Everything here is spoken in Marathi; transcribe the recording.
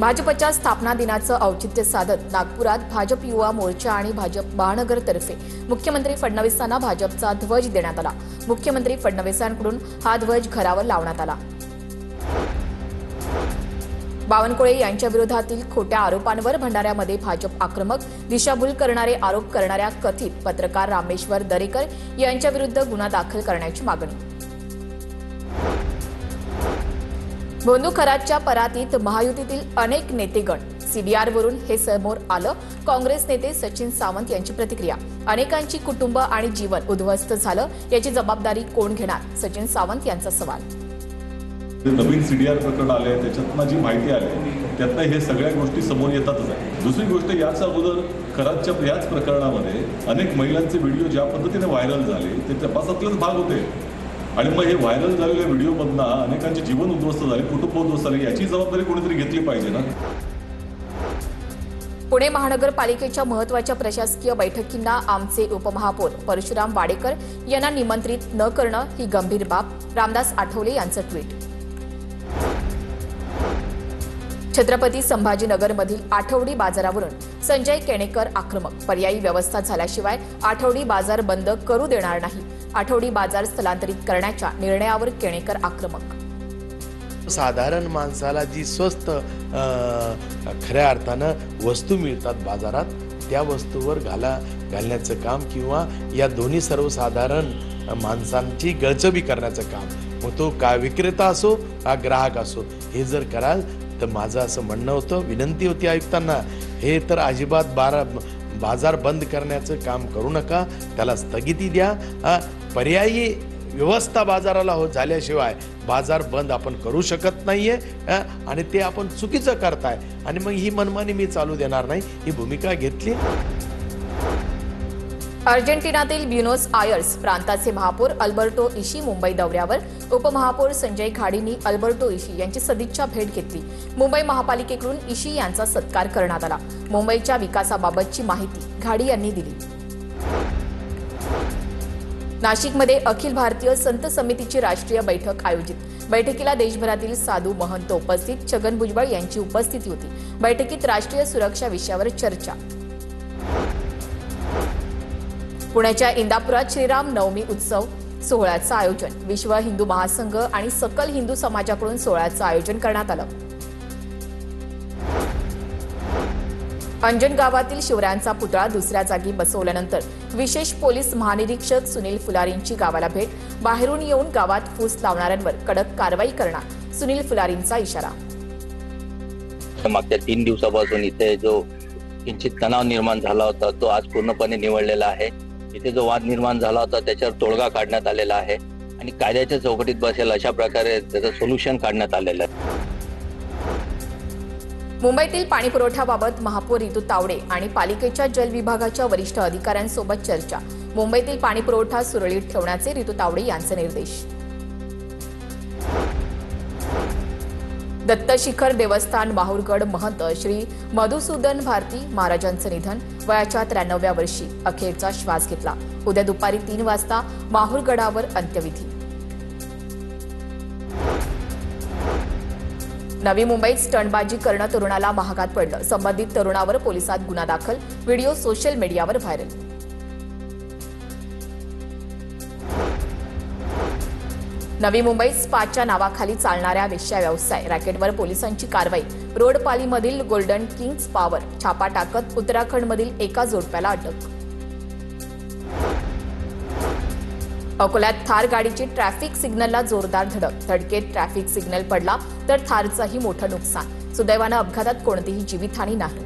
भाजपच्या स्थापना दिनाचं औचित्य साधत नागपुरात भाजप युवा मोर्चा आणि भाजप महानगरतर्फे मुख्यमंत्री फडणवीसांना भाजपचा ध्वज देण्यात आला। मुख्यमंत्री फडणवीसांकडून हा ध्वज घरावर लावण्यात आला। बावनकुळे यांच्या विरोधातील खोट्या आरोपांवर भंडाऱ्यामध्ये भाजप आक्रमक, दिशाभूल करणारे आरोप करणाऱ्या कथित पत्रकार रामेश्वर दरेकर यांच्या विरुद्ध गुन्हा दाखल करण्याची मागणी। भोंदू खरातच्या परातीत महायुतीतील अनेक नेतेगण सीबीआरवरून हे समोर आलं। काँग्रेस नेते सचिन सावंत यांची प्रतिक्रिया। अनेकांची कुटुंब आणि जीवन उद्ध्वस्त झालं, याची जबाबदारी कोण घेणार? सचिन सावंत यांचा सवाल। नवीन सीडीआर प्रकरण आले, त्याच्यातनं जी माहिती आली त्यातनं हे सगळ्या गोष्टी समोर येतातच आहे। दुसरी गोष्ट, याच अगोदर खरातच्या याच प्रकरणामध्ये अनेक महिलांचे व्हिडिओ ज्या पद्धतीने व्हायरल झाले ते तपासातलेच भाग होते आणि मग हे व्हायरल झालेल्या व्हिडिओमधनं अनेकांचे जीवन उद्ध्वस्त झाले, कुटुंब उद्ध्वस्त झाले, याची जबाबदारी कोणीतरी घेतली पाहिजे ना। पुणे महानगरपालिकेच्या महत्त्वाच्या प्रशासकीय बैठकींना आमचे उपमहापौर परशुराम वाडेकर यांना निमंत्रित न करणं ही गंभीर बाब। रामदास आठवले यांचं ट्विट। छत्रपती संभाजीनगरमधील आठवडी बाजारावरून संजय केणेकर आक्रमक। पर्यायी व्यवस्था झाल्याशिवाय आठवडी बाजार बंद करू देणार नाही। आठवडी बाजार स्थलांतरित करण्याच्या निर्णयावर केणेकर आक्रमक। साधारण माणसाला जी स्वस्त खऱ्या अर्थानं वस्तू मिळतात बाजारात, त्या वस्तूवर घालण्याचं काम किंवा या दोन्ही सर्वसाधारण माणसांची गळचबी करण्याचं काम, मग तो का विक्रेता असो का ग्राहक असो, हे जर कराल तर माझं असं म्हणणं होतं, विनंती होती आयुक्तांना, हे तर अजिबात बाजार बंद करण्याचं काम करू नका, त्याला स्थगिती द्या। पर्यायी व्यवस्था बाजाराला झाल्याशिवाय बाजार बंद आपण करू शकत नाहीये आणि ते आपण चुकीचं करताय आणि मग ही मनमानी मी चालू देणार नाही, ही भूमिका घेतली। अर्जेंटिनातील ब्युनोस आयर्स प्रांताचे महापौर अल्बर्टो इशी मुंबई दौऱ्यावर। उपमहापौर संजय घाडींनी अल्बर्टो इशी यांची सदिच्छा भेट घेतली। मुंबई महापालिकेकडून इशी यांचा सत्कार करण्यात आला। मुंबईच्या विकासाबाबतची माहिती घाडी यांनी दिली। नाशिकमध्ये अखिल भारतीय संत समितीची राष्ट्रीय बैठक आयोजित। बैठकीला देशभरातील साधू महंत उपस्थित। छगन भुजबळ यांची उपस्थिती होती। बैठकीत राष्ट्रीय सुरक्षा विषयावर चर्चा। पुण्याच्या इंदापुरात श्रीराम नवमी उत्सव सोहळ्याचं आयोजन। विश्व हिंदू महासंघ आणि सकल हिंदू समाजाकडून सोहळ्याचं आयोजन करण्यात आलं। अंजन गावातील शिवरायांचा पुतळा दुसऱ्या जागी बसवल्यानंतर विशेष पोलीस महानिरीक्षक सुनील फुलारींची गावाला भेट। बाहेरून येऊन गावात फूस लावणाऱ्यांवर कडक कारवाई करणार, सुनील फुलारींचा इशारा। मागच्या 3 दिवसापासून इथे जो किंचित तणाव निर्माण झाला होता तो आज पूर्णपणे निवळलेला आहे। इथे जो वाद निर्माण झाला होता त्याच्यावर तोडगा काढण्यात आलेला आहे आणि कायद्याच्या चौकटीत बसेल अशा प्रकारे त्याचं सोल्युशन काढण्यात आलेलं आहे। मुंबईतील पाणी पुरवठ्याबाबत महापौर रितू तावडे आणि पालिकेच्या जल विभागाच्या वरिष्ठ अधिकाऱ्यांसोबत चर्चा। मुंबईतील पाणी पुरवठा सुरळीत ठेवण्याचे रितू तावडे यांचे निर्देश। दत्तशिखर देवस्थान माहूरगड महंत श्री मधुसूदन भारती महाराजांचं निधन। वयाच्या 93व्या वर्षी अखेरचा श्वास घेतला। उद्या दुपारी 3 वाजता माहूरगडावर अंत्यविधी। नवी मुंबईत स्टंटबाजी करणं तरुणाला महागात पडलं। संबंधित तरुणावर पोलिसात गुन्हा दाखल। व्हिडिओ सोशल मीडियावर व्हायरल। नवी मुंबईत स्पाच्या नावाखाली चालणाऱ्या वेश्या व्यवसाय रॅकेटवर पोलिसांची कारवाई। रोडपालीमधील गोल्डन किंग्स पावर छापा टाकत उत्तराखंडमधील एका जोडप्याला अटक। अकोल्यात थार गाडीची ट्रॅफिक सिग्नलला जोरदार धडक। धडकेत ट्रॅफिक सिग्नल पडला तर थारचंही मोठं नुकसान। सुदैवानं अपघातात कोणतीही जीवितहानी नाही।